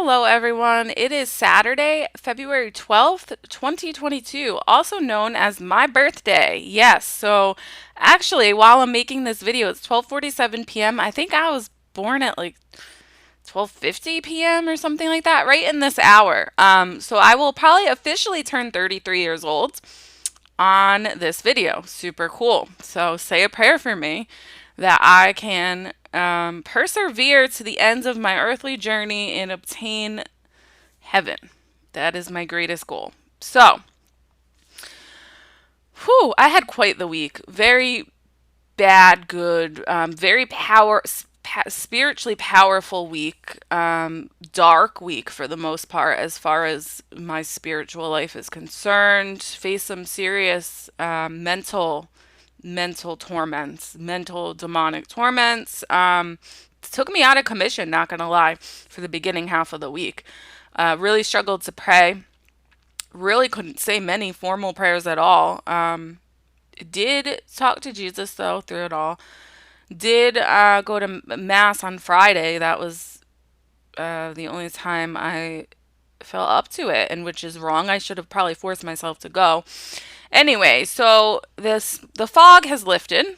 Hello, everyone. It is Saturday, February 12th, 2022, also known as my birthday. Yes, so actually, while I'm making this video, it's 12:47 p.m. I think I was born at like 12:50 p.m. or something like that, right in this hour. So I will probably officially turn 33 years old on this video. Super cool. So say a prayer for me that I can persevere to the ends of my earthly journey and obtain heaven. That is my greatest goal. So, I had quite the week. Very bad, good, spiritually powerful week, dark week for the most part, as far as my spiritual life is concerned. Faced some serious mental torments, mental demonic torments. Took me out of commission, not gonna lie, for the beginning half of the week. Really struggled to pray. Really couldn't say many formal prayers at all. Did talk to Jesus though through it all. Did go to mass on Friday. That was the only time I fell up to it, and which is wrong. I should have probably forced myself to go. Anyway, so the fog has lifted.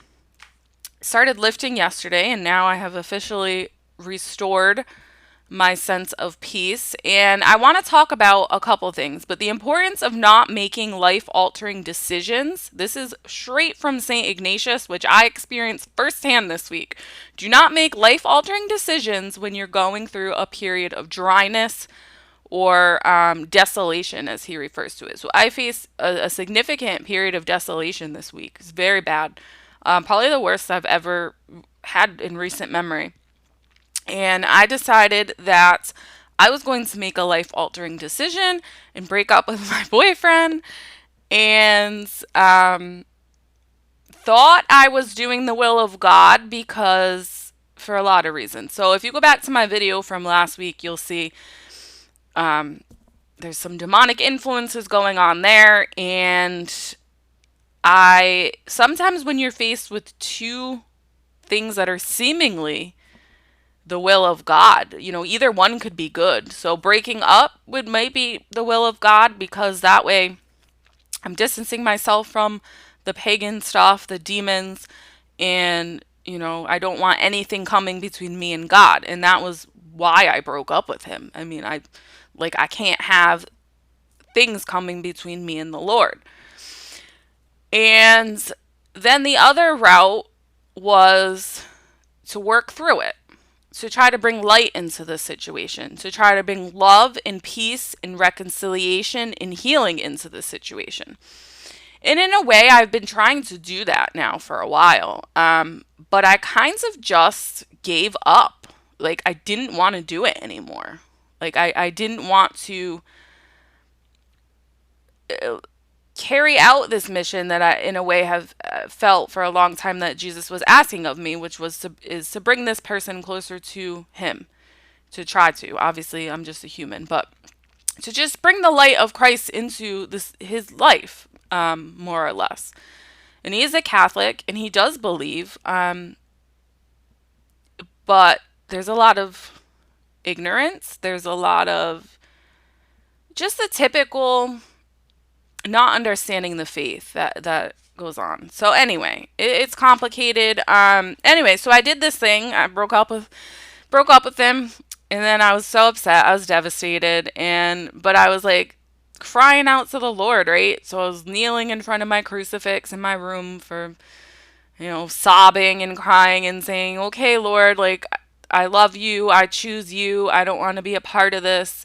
Started lifting yesterday, and now I have officially restored my sense of peace. And I want to talk about a couple things, but the importance of not making life altering decisions. This is straight from St. Ignatius, which I experienced firsthand this week. Do not make life altering decisions when you're going through a period of dryness or desolation, as he refers to it. So I faced a significant period of desolation this week. It's very bad. Probably the worst I've ever had in recent memory. And I decided that I was going to make a life altering decision and break up with my boyfriend, and thought I was doing the will of God because for a lot of reasons. So if you go back to my video from last week, you'll see there's some demonic influences going on there. And I sometimes, when you're faced with two things that are seemingly the will of God, either one could be good. So breaking up might be the will of God, because that way I'm distancing myself from the pagan stuff, the demons, and I don't want anything coming between me and God. And that was why I broke up with him. I mean, I can't have things coming between me and the Lord. And then the other route was to work through it, to try to bring light into the situation, to try to bring love and peace and reconciliation and healing into the situation. And in a way, I've been trying to do that now for a while. But I kind of just gave up. Like, I didn't want to do it anymore. Like, I didn't want to carry out this mission that I, in a way, have felt for a long time that Jesus was asking of me, which was to bring this person closer to him, to try to. Obviously, I'm just a human, but to just bring the light of Christ into his life, more or less. And he is a Catholic, and he does believe, but there's a lot of ignorance. There's a lot of just the typical not understanding the faith that goes on. So anyway, it's complicated. Anyway, so I did this thing. I broke up with him, and then I was so upset. I was devastated, but I was like crying out to the Lord, right? So I was kneeling in front of my crucifix in my room for sobbing and crying and saying, "Okay, Lord, like, I love you. I choose you. I don't want to be a part of this."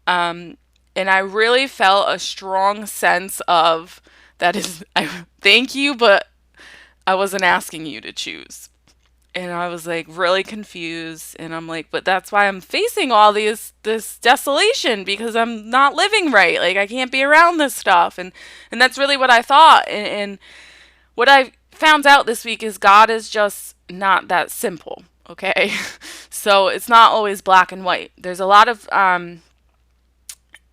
And I really felt a strong sense of I thank you, but I wasn't asking you to choose. And I was like really confused. And I'm like, but that's why I'm facing all this desolation, because I'm not living right. Like, I can't be around this stuff. And that's really what I thought. And what I found out this week is God is just not that simple. Okay. So it's not always black and white. There's a lot of,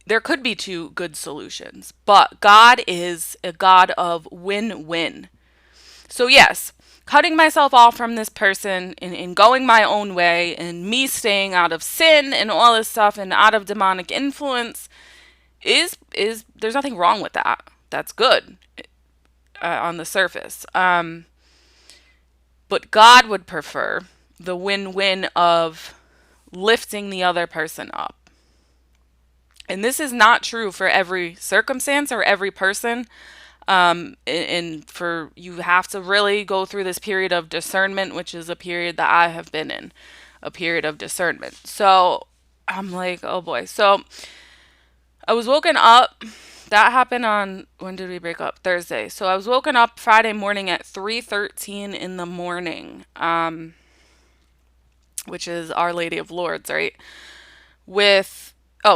there could be two good solutions, but God is a God of win-win. So yes, cutting myself off from this person and going my own way and me staying out of sin and all this stuff and out of demonic influence is there's nothing wrong with that. That's good on the surface. But God would prefer the win-win of lifting the other person up. And this is not true for every circumstance or every person. And for you have to really go through this period of discernment, which is a period that I have been in, a period of discernment. So I'm like, oh boy. So I was woken up. That happened on, when did we break up? Thursday. So I was woken up Friday morning at 3:13 in the morning, which is Our Lady of Lourdes, right?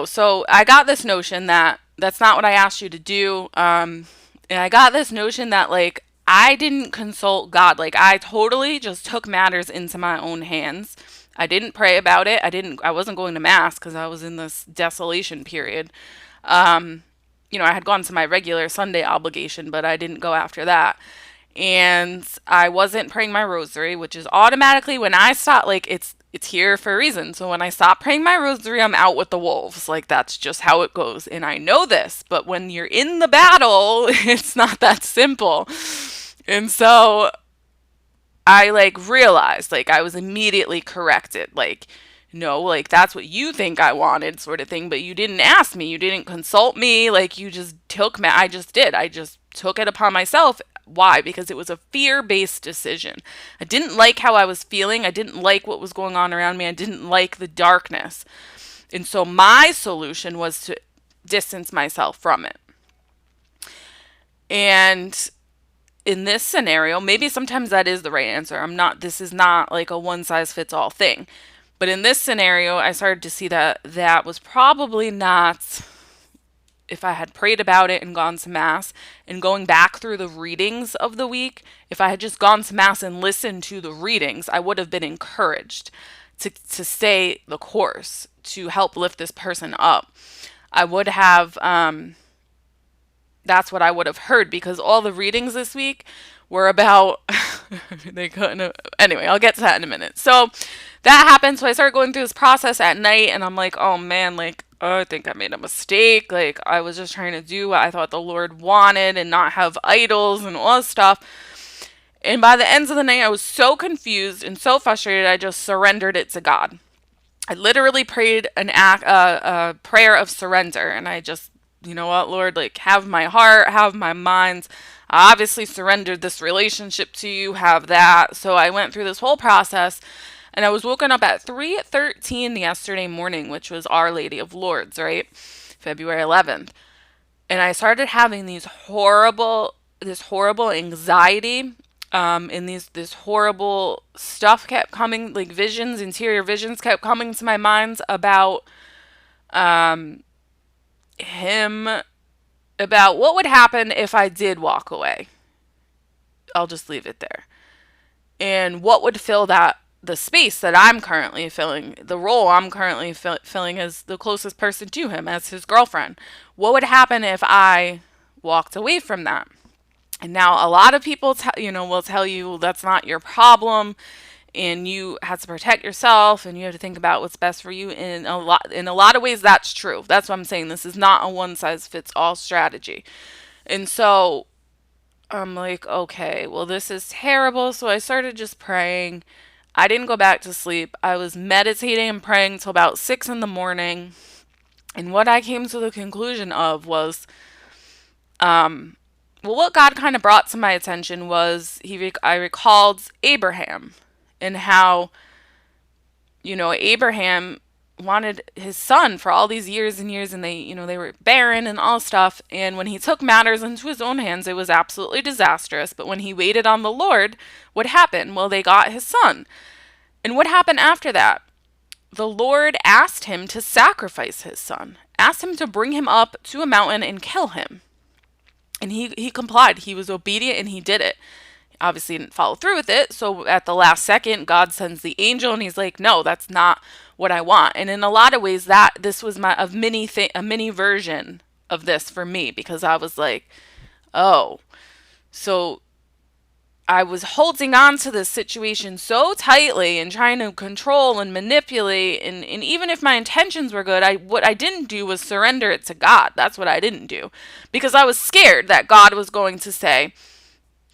So I got this notion that that's not what I asked you to do. And I got this notion that, like, I didn't consult God. Like, I totally just took matters into my own hands. I didn't pray about it. I wasn't going to mass because I was in this desolation period. I had gone to my regular Sunday obligation, but I didn't go after that. And I wasn't praying my rosary, which is automatically when I stop, like, it's here for a reason. So when I stop praying my rosary, I'm out with the wolves. Like, that's just how it goes. And I know this, but when you're in the battle, it's not that simple. And so I, like, realized, like, I was immediately corrected. Like, no, like, that's what you think I wanted, sort of thing, but you didn't ask me. You didn't consult me. Like, you just took me. I just did. I just took it upon myself. Why? Because it was a fear-based decision. I didn't like how I was feeling. I didn't like what was going on around me. I didn't like the darkness. And so my solution was to distance myself from it. And in this scenario, maybe sometimes that is the right answer. This is not like a one-size-fits-all thing. But in this scenario, I started to see that that was probably not, if I had prayed about it and gone to Mass and going back through the readings of the week, if I had just gone to Mass and listened to the readings, I would have been encouraged to stay the course, to help lift this person up. I would have, that's what I would have heard, because all the readings this week were about, they couldn't have, anyway, I'll get to that in a minute. So that happened. So I started going through this process at night, and I'm like, oh man, like, oh, I think I made a mistake. Like, I was just trying to do what I thought the Lord wanted and not have idols and all this stuff. And by the end of the night, I was so confused and so frustrated, I just surrendered it to God. I literally prayed a prayer of surrender, and I just, you know what, Lord, like, have my heart, have my mind. I obviously surrendered this relationship to you, have that. So I went through this whole process, and I was woken up at 3:13 yesterday morning, which was Our Lady of Lourdes, right? February 11th. And I started having this horrible anxiety, and this horrible stuff kept coming, like visions, interior visions kept coming to my mind about him, about what would happen if I did walk away. I'll just leave it there. And what would fill the space that I'm currently filling, the role I'm currently filling as the closest person to him, as his girlfriend. What would happen if I walked away from that? And now a lot of people, will tell you, well, that's not your problem, and you have to protect yourself, and you have to think about what's best for you. In a lot of ways, that's true. That's what I'm saying. This is not a one-size-fits-all strategy. And so I'm like, okay, well, this is terrible. So I started just praying. I didn't go back to sleep. I was meditating and praying until about 6 in the morning. And what I came to the conclusion of was, what God kind of brought to my attention was I recalled Abraham, and how, Abraham wanted his son for all these years and years, and they were barren and all stuff. And when he took matters into his own hands, it was absolutely disastrous. But when he waited on the Lord, what happened? Well, they got his son. And what happened after that? The Lord asked him to sacrifice his son, asked him to bring him up to a mountain and kill him. And he complied. He was obedient, and he did it. Obviously didn't follow through with it. So at the last second, God sends the angel, and he's like, no, that's not what I want. And in a lot of ways, this was a mini version of this for me, because I was like, oh, so I was holding on to this situation so tightly and trying to control and manipulate. And even if my intentions were good, what I didn't do was surrender it to God. That's what I didn't do. Because I was scared that God was going to say,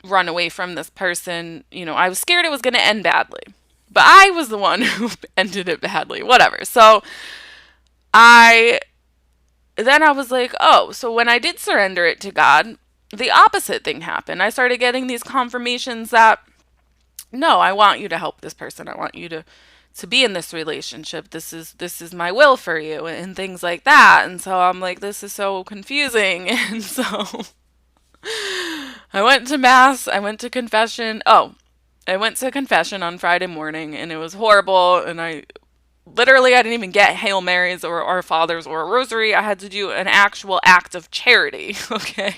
run away from this person. I was scared it was going to end badly. But I was the one who ended it badly. Whatever. So I I was like, oh, so when I did surrender it to God, the opposite thing happened. I started getting these confirmations that, no, I want you to help this person. I want you to be in this relationship. This is my will for you, and things like that. And so I'm like, this is so confusing. And so I went to mass, I went to confession. Oh, I went to confession on Friday morning, and it was horrible, and I didn't even get Hail Marys or Our Fathers or a rosary. I had to do an actual act of charity. Okay.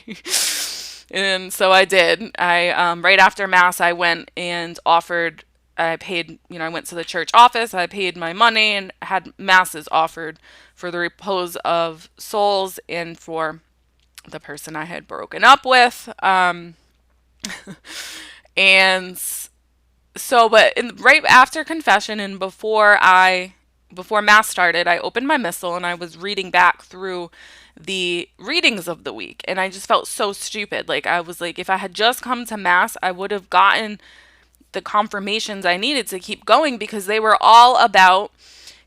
And so I did. Right after Mass, I went and I paid, I went to the church office, I paid my money and had Masses offered for the repose of souls and for the person I had broken up with. And right after confession and before mass started, I opened my missal and I was reading back through the readings of the week, and I just felt so stupid. Like, I was like, if I had just come to mass, I would have gotten the confirmations I needed to keep going, because they were all about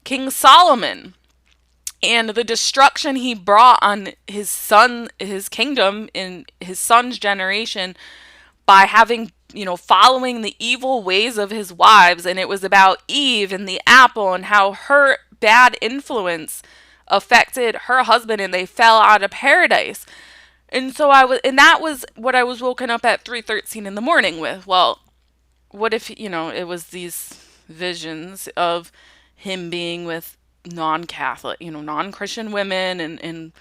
King Solomon and the destruction he brought on his kingdom in his son's generation by having, following the evil ways of his wives. And it was about Eve and the apple and how her bad influence affected her husband and they fell out of paradise. And so that was what I was woken up at 3:13 in the morning with. Well, what if, it was these visions of him being with non-Catholic, non-Christian women, and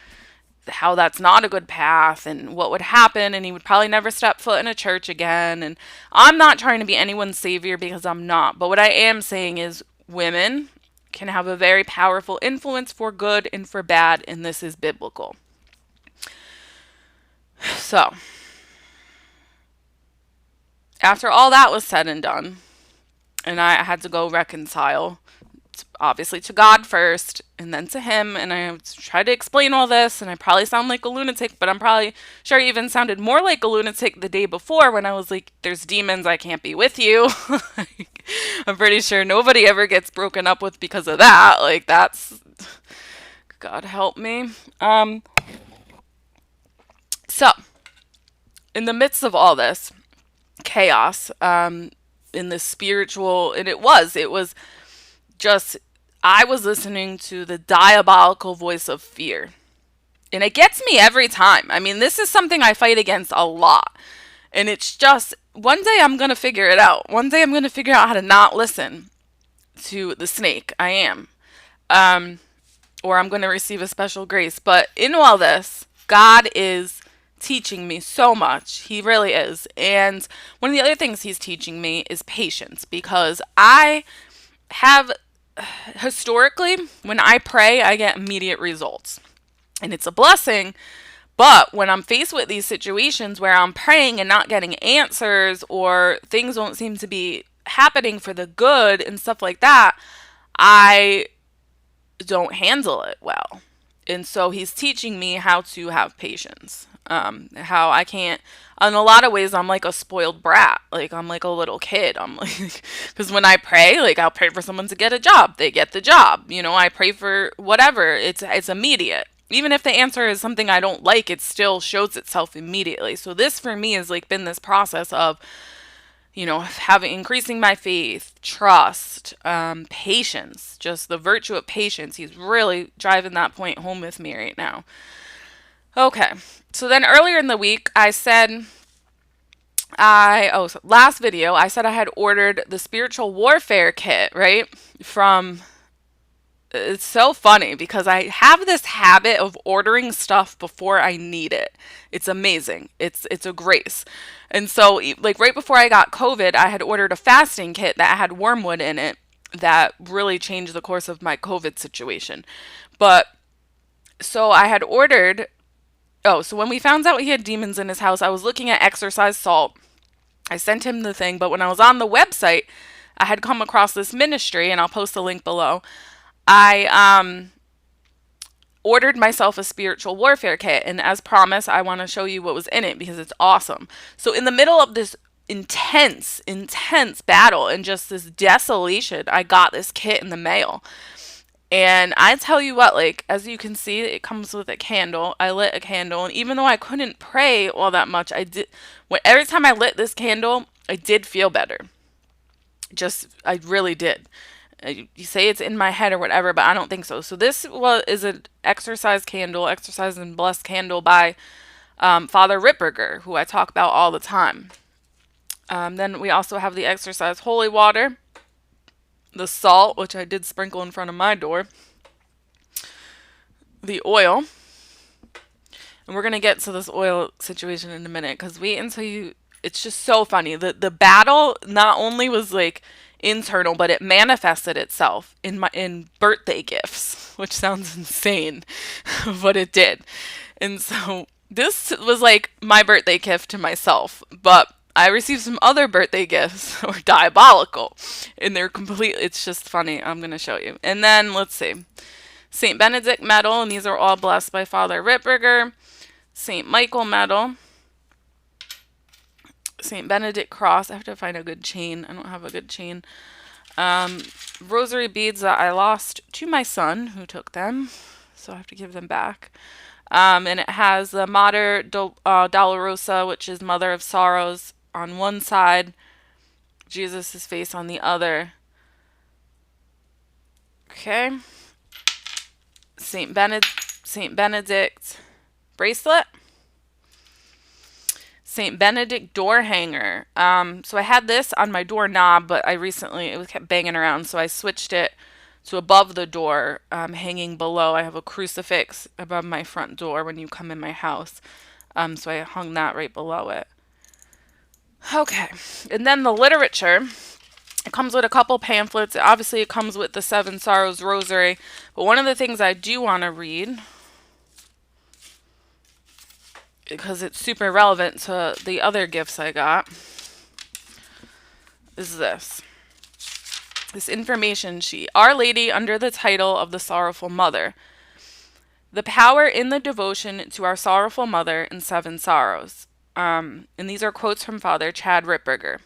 how that's not a good path and what would happen, and he would probably never step foot in a church again. And I'm not trying to be anyone's savior, because I'm not. But what I am saying is women can have a very powerful influence for good and for bad, and this is biblical. So, after all that was said and done, and I had to go reconcile, obviously to God first and then to him, and I tried to explain all this, and I probably sound like a lunatic, but I'm probably sure I even sounded more like a lunatic the day before when I was like, there's demons, I can't be with you. I'm pretty sure nobody ever gets broken up with because of that. Like, that's, God help me. So in the midst of all this chaos, in the spiritual, and it was just, I was listening to the diabolical voice of fear. And it gets me every time. I mean, this is something I fight against a lot. And it's just, one day I'm going to figure it out. One day I'm going to figure out how to not listen to the snake. I am. Or I'm going to receive a special grace. But in all this, God is teaching me so much. He really is. And one of the other things he's teaching me is patience, because I have, historically, when I pray, I get immediate results. And it's a blessing. But when I'm faced with these situations where I'm praying and not getting answers, or things don't seem to be happening for the good and stuff like that, I don't handle it well. And so he's teaching me how to have patience. How I can't, in a lot of ways, I'm like a spoiled brat. Like, I'm like a little kid. I'm like, because when I pray, like, I'll pray for someone to get a job. They get the job. I pray for whatever. It's immediate. Even if the answer is something I don't like, it still shows itself immediately. So this for me has like been this process of, increasing my faith, trust, patience, just the virtue of patience. He's really driving that point home with me right now. Okay, so then earlier in the week, I said, last video, I said I had ordered the spiritual warfare kit, right? It's so funny because I have this habit of ordering stuff before I need it. It's amazing. It's a grace. And so, like, right before I got COVID, I had ordered a fasting kit that had wormwood in it that really changed the course of my COVID situation. But, so I had ordered, so when we found out he had demons in his house, I was looking at exorcised salt. I sent him the thing, but when I was on the website, I had come across this ministry, and I'll post a link below. I ordered myself a spiritual warfare kit, and as promised, I want to show you what was in it because it's awesome. So in the middle of this intense battle and just this desolation, I got this kit in the mail. And I tell you what, like, as you can see, it comes with a candle. I lit a candle, and even though I couldn't pray all that much, I did. Every time I lit this candle, I did feel better. I really did. You say it's in my head or whatever, but I don't think so. So this is an exercise and blessed candle by Father Ripperger, who I talk about all the time. Then we also have the exercise holy water, the salt, which I did sprinkle in front of my door, the oil, and we're gonna get to this oil situation in a minute because wait until you. It's just so funny. The battle not only was like internal, but it manifested itself in birthday gifts, which sounds insane, but it did. And so this was like my birthday gift to myself, but I received some other birthday gifts that were diabolical, and they're complete. It's just funny. I'm gonna show you. And then let's see, Saint Benedict Medal, and these are all blessed by Father Ripperger. Saint Michael Medal. Saint Benedict cross. I have to find a good chain. I don't have a good chain. Rosary beads that I lost to my son, who took them, so I have to give them back. And it has the Mater Dolorosa, which is Mother of Sorrows, on one side, Jesus' face on the other. Okay. Saint Benedict bracelet. Saint Benedict door hanger. So I had this on my doorknob, but it kept banging around, so I switched it to above the door, hanging below. I have a crucifix above my front door when you come in my house, so I hung that right below it. Okay, and then the literature. It comes with a couple pamphlets. Obviously, it comes with the Seven Sorrows Rosary, but one of the things I do want to read, because it's super relevant to the other gifts I got, is this information sheet. Our Lady under the title of the Sorrowful Mother. The power in the devotion to our sorrowful mother in Seven Sorrows. And these are quotes from Father Chad Ripperger.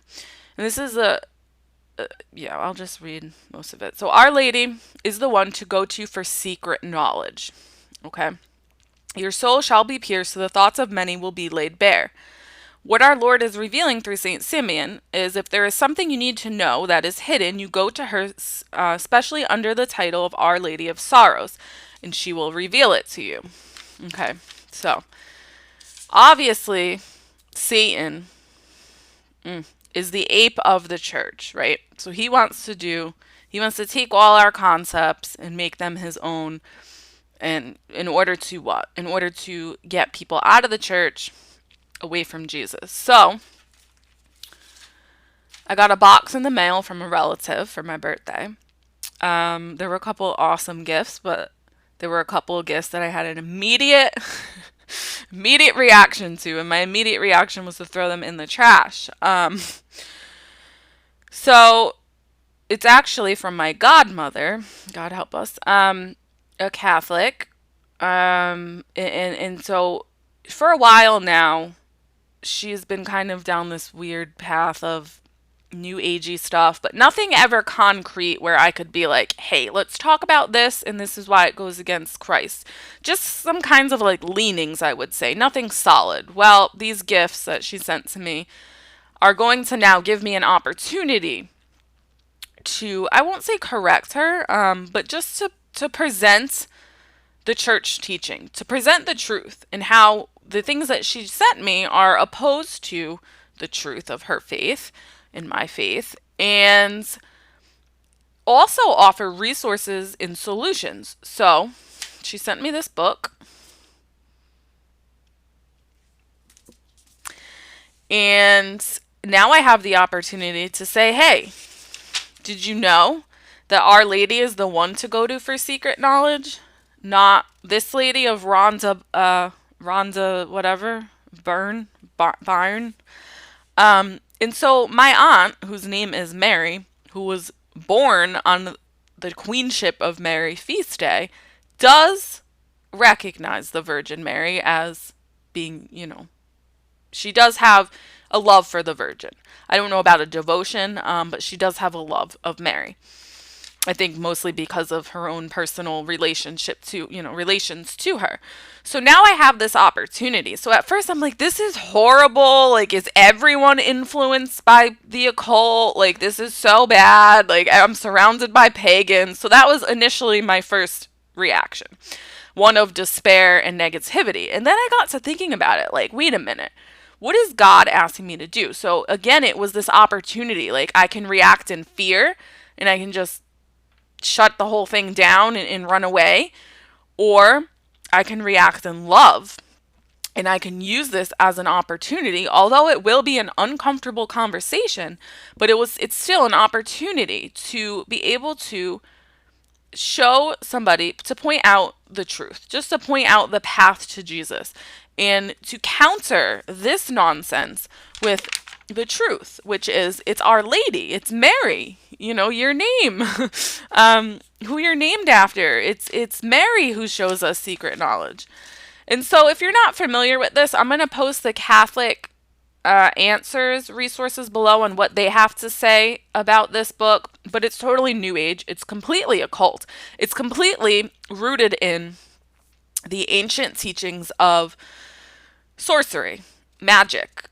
And this is I'll just read most of it. So Our Lady is the one to go to for secret knowledge. Okay. Your soul shall be pierced, so the thoughts of many will be laid bare. What our Lord is revealing through St. Simeon is if there is something you need to know that is hidden, you go to her, especially under the title of Our Lady of Sorrows, and she will reveal it to you. Okay, so obviously Satan is the ape of the church, right? So he wants to take all our concepts and make them his own. And in order to what? In order to get people out of the church, away from Jesus. So I got a box in the mail from a relative for my birthday. There were a couple awesome gifts, but there were a couple of gifts that I had an immediate reaction to, and my immediate reaction was to throw them in the trash. So it's actually from my godmother, God help us, a Catholic, and so for a while now, she's been kind of down this weird path of new agey stuff, but nothing ever concrete where I could be like, hey, let's talk about this, and this is why it goes against Christ. Just some kinds of like leanings, I would say. Nothing solid. Well, these gifts that she sent to me are going to now give me an opportunity to, I won't say correct her, but just to present the church teaching, to present the truth and how the things that she sent me are opposed to the truth of her faith and my faith, and also offer resources and solutions. So she sent me this book, and now I have the opportunity to say, hey, did you know that Our Lady is the one to go to for secret knowledge? Not this lady of Rhonda whatever, Byrne. And so my aunt, whose name is Mary, who was born on the Queenship of Mary feast day, does recognize the Virgin Mary as being, she does have a love for the Virgin. I don't know about a devotion, but she does have a love of Mary. I think mostly because of her own personal relationship to, relations to her. So now I have this opportunity. So at first I'm like, this is horrible. Like, is everyone influenced by the occult? Like, this is so bad. Like, I'm surrounded by pagans. So that was initially my first reaction, one of despair and negativity. And then I got to thinking about it. Like, wait a minute. What is God asking me to do? So again, it was this opportunity. Like, I can react in fear and I can just shut the whole thing down and run away, or I can react in love and I can use this as an opportunity, although it will be an uncomfortable conversation, but it's still an opportunity to be able to show somebody, to point out the truth, just to point out the path to Jesus, and to counter this nonsense with the truth, which is it's Our Lady, it's Mary, your name, who you're named after. It's Mary who shows us secret knowledge. And so if you're not familiar with this, I'm going to post the Catholic answers resources below on what they have to say about this book, but it's totally new age. It's completely occult. It's completely rooted in the ancient teachings of sorcery, magic,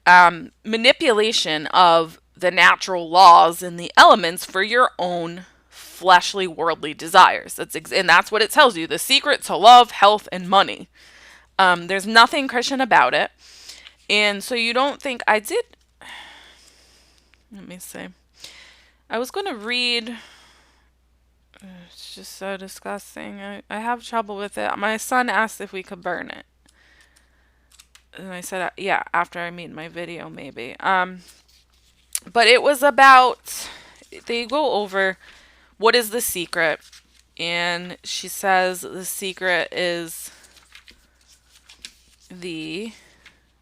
manipulation of the natural laws and the elements for your own fleshly, worldly desires. And that's what it tells you. The secret to love, health, and money. There's nothing Christian about it. And so you don't think I did. Let me see. I was going to read. It's just so disgusting. I have trouble with it. My son asked if we could burn it. And I said, yeah, after I made my video, maybe. But it was about, they go over what is the secret. And she says the secret is the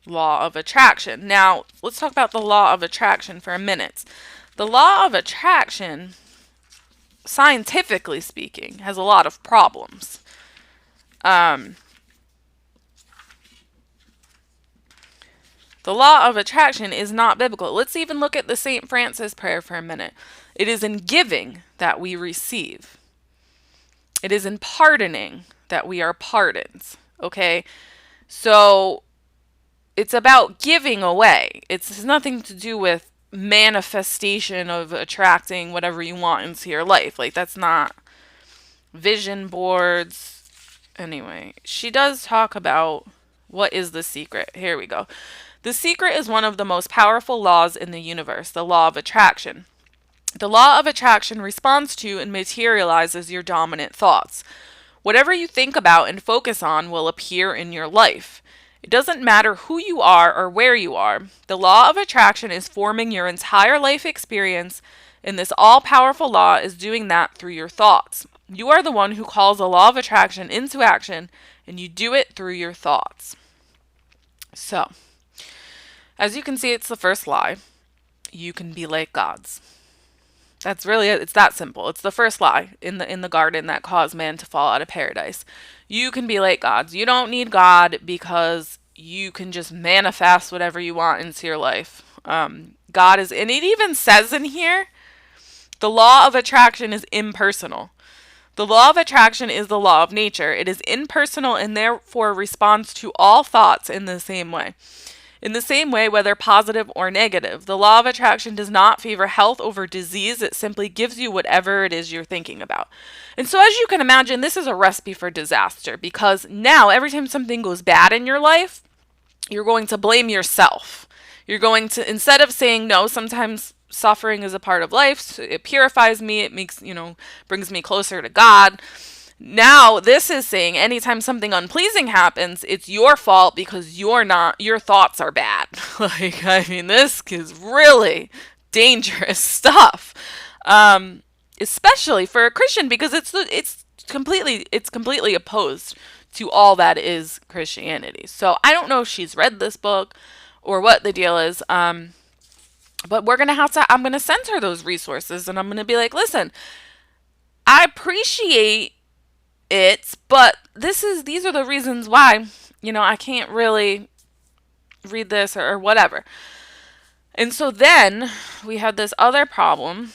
law of attraction. Now, let's talk about the law of attraction for a minute. The law of attraction, scientifically speaking, has a lot of problems. The law of attraction is not biblical. Let's even look at the St. Francis prayer for a minute. It is in giving that we receive. It is in pardoning that we are pardoned. Okay? So it's about giving away. It's nothing to do with manifestation of attracting whatever you want into your life. Like, that's not vision boards. Anyway, she does talk about what is the secret. Here we go. The secret is one of the most powerful laws in the universe, the law of attraction. The law of attraction responds to and materializes your dominant thoughts. Whatever you think about and focus on will appear in your life. It doesn't matter who you are or where you are. The law of attraction is forming your entire life experience, and this all-powerful law is doing that through your thoughts. You are the one who calls the law of attraction into action, and you do it through your thoughts. So, as you can see, it's the first lie. You can be like gods. That's really it. It's that simple. It's the first lie in the garden that caused man to fall out of paradise. You can be like gods. You don't need God because you can just manifest whatever you want into your life. God is, and it even says in here, the law of attraction is impersonal. The law of attraction is the law of nature. It is impersonal and therefore responds to all thoughts in the same way. In the same way, whether positive or negative, the law of attraction does not favor health over disease. It simply gives you whatever it is you're thinking about. And so as you can imagine, this is a recipe for disaster, because now every time something goes bad in your life, you're going to blame yourself. You're going to, instead of saying, no, sometimes suffering is a part of life. So it purifies me. It makes, brings me closer to God. Now, this is saying anytime something unpleasing happens, it's your fault because your thoughts are bad. This is really dangerous stuff. Especially for a Christian, because it's completely opposed to all that is Christianity. So I don't know if she's read this book or what the deal is. But I'm going to send her those resources and I'm going to be like, listen, I appreciate it, but these are the reasons why, I can't really read this or whatever. And so then we had this other problem.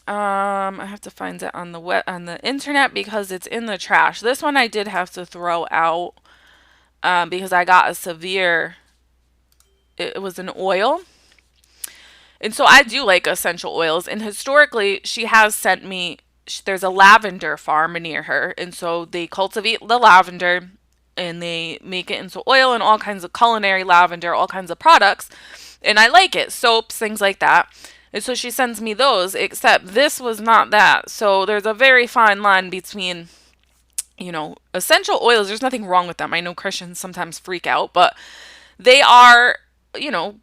I have to find it on on the internet because it's in the trash. This one I did have to throw out because I got a severe. It was an oil, and so I do like essential oils. And historically, she has sent me. There's a lavender farm near her, and so they cultivate the lavender and they make it into oil and all kinds of culinary lavender, all kinds of products. And I like it, soaps, things like that. And so she sends me those, except this was not that. So there's a very fine line between, essential oils. There's nothing wrong with them. I know Christians sometimes freak out, but they are,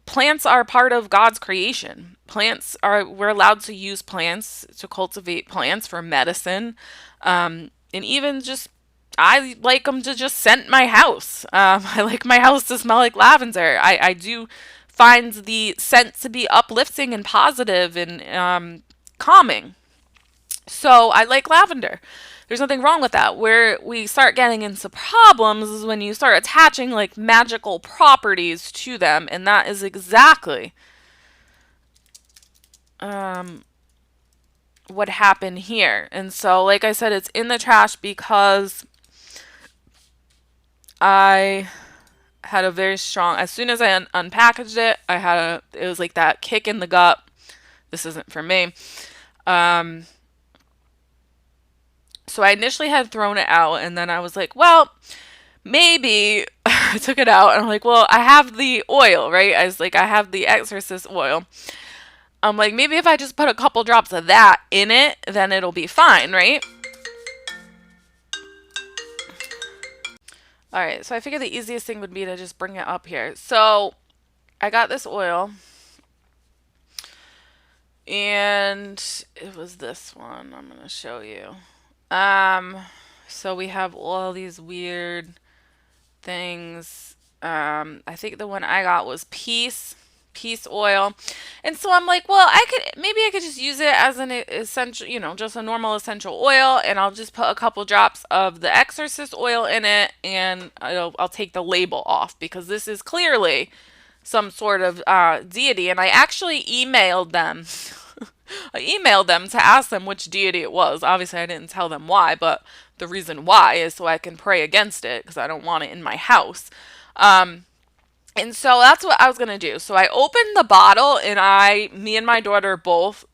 plants are part of God's creation. We're allowed to use plants to cultivate plants for medicine. And even just, I like them to just scent my house. I like my house to smell like lavender. I do find the scent to be uplifting and positive and calming. So I like lavender. There's nothing wrong with that. Where we start getting into problems is when you start attaching like magical properties to them, and that is exactly what happened here. And so, like I said, it's in the trash because I had a very strong. As soon as I unpackaged it, it was like that kick in the gut. This isn't for me. So I initially had thrown it out, and then I was like, well, maybe. I took it out, and I'm like, well, I have the oil, right? I was like, I have the Exorcist oil. I'm like, maybe if I just put a couple drops of that in it, then it'll be fine, right? All right, so I figured the easiest thing would be to just bring it up here. So I got this oil, and it was this one. I'm going to show you. So we have all these weird things. I think the one I got was peace oil. And so I'm like, well, maybe I could just use it as an essential, just a normal essential oil, and I'll just put a couple drops of the Exorcist oil in it, and I'll take the label off because this is clearly some sort of deity. And I actually emailed them. I emailed them to ask them which deity it was. Obviously, I didn't tell them why, but the reason why is so I can pray against it because I don't want it in my house. And so that's what I was gonna do. So I opened the bottle, and me and my daughter both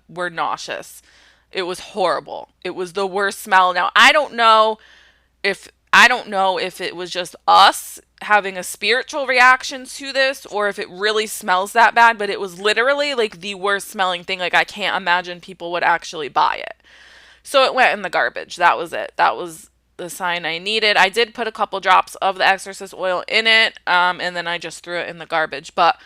were nauseous. It was horrible. It was the worst smell. Now I don't know if it was just us having a spiritual reaction to this or if it really smells that bad, but it was literally like the worst smelling thing. Like I can't imagine people would actually buy it. So it went in the garbage. That was it. That was the sign I needed. I did put a couple drops of the Exorcist oil in it, and then I just threw it in the garbage. But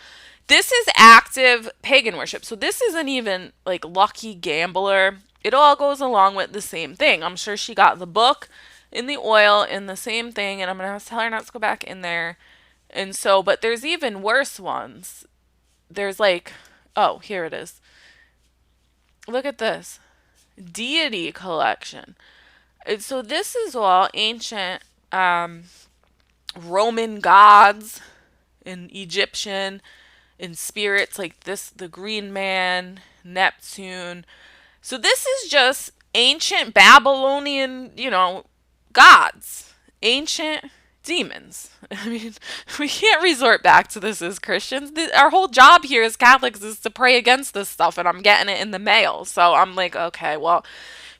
this is active pagan worship. So this isn't even like lucky gambler. It all goes along with the same thing. I'm sure she got the book in the oil in the same thing, and I'm going to have to tell her not to go back in there. And so, but there's even worse ones. There's oh, here it is. Look at this. Deity collection. And so this is all ancient Roman gods and Egyptian and spirits like this, the Green Man, Neptune. So this is just ancient Babylonian, gods, ancient demons. I mean, we can't resort back to this as Christians. Our whole job here as Catholics is to pray against this stuff, and I'm getting it in the mail. So I'm like, okay, well,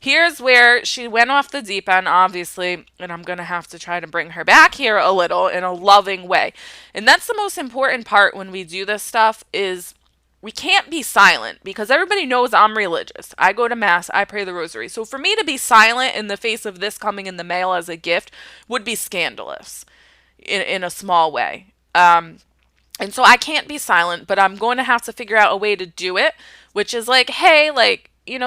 here's where she went off the deep end, obviously, and I'm going to have to try to bring her back here a little in a loving way. And that's the most important part when we do this stuff is we can't be silent because everybody knows I'm religious. I go to mass, I pray the rosary. So for me to be silent in the face of this coming in the mail as a gift would be scandalous in a small way. And so I can't be silent, but I'm going to have to figure out a way to do it, which is like, hey,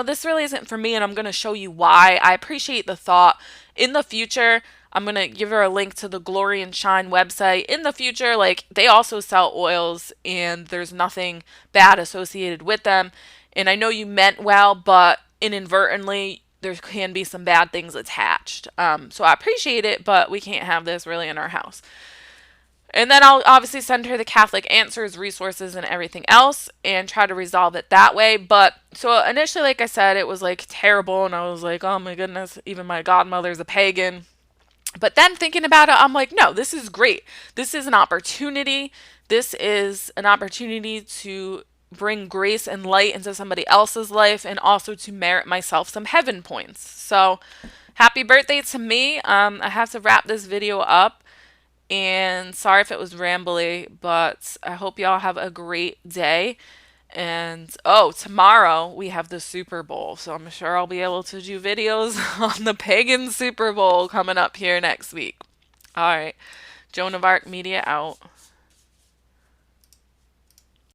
this really isn't for me, and I'm going to show you why. I appreciate the thought. In the future, I'm going to give her a link to the Glory and Shine website in the future. Like, they also sell oils and there's nothing bad associated with them. And I know you meant well, but inadvertently, there can be some bad things attached. So I appreciate it, but we can't have this really in our house. And then I'll obviously send her the Catholic answers, resources, and everything else and try to resolve it that way. But so initially, like I said, it was like terrible. And I was like, oh my goodness, even my godmother's a pagan. But then thinking about it, I'm like, no, this is great. This is an opportunity. This is an opportunity to bring grace and light into somebody else's life and also to merit myself some heaven points. So happy birthday to me. I have to wrap this video up. And sorry if it was rambly, but I hope y'all have a great day. And oh, tomorrow we have the Super Bowl, so I'm sure I'll be able to do videos on the pagan Super Bowl coming up here next week. All right, Joan of Arc Media out.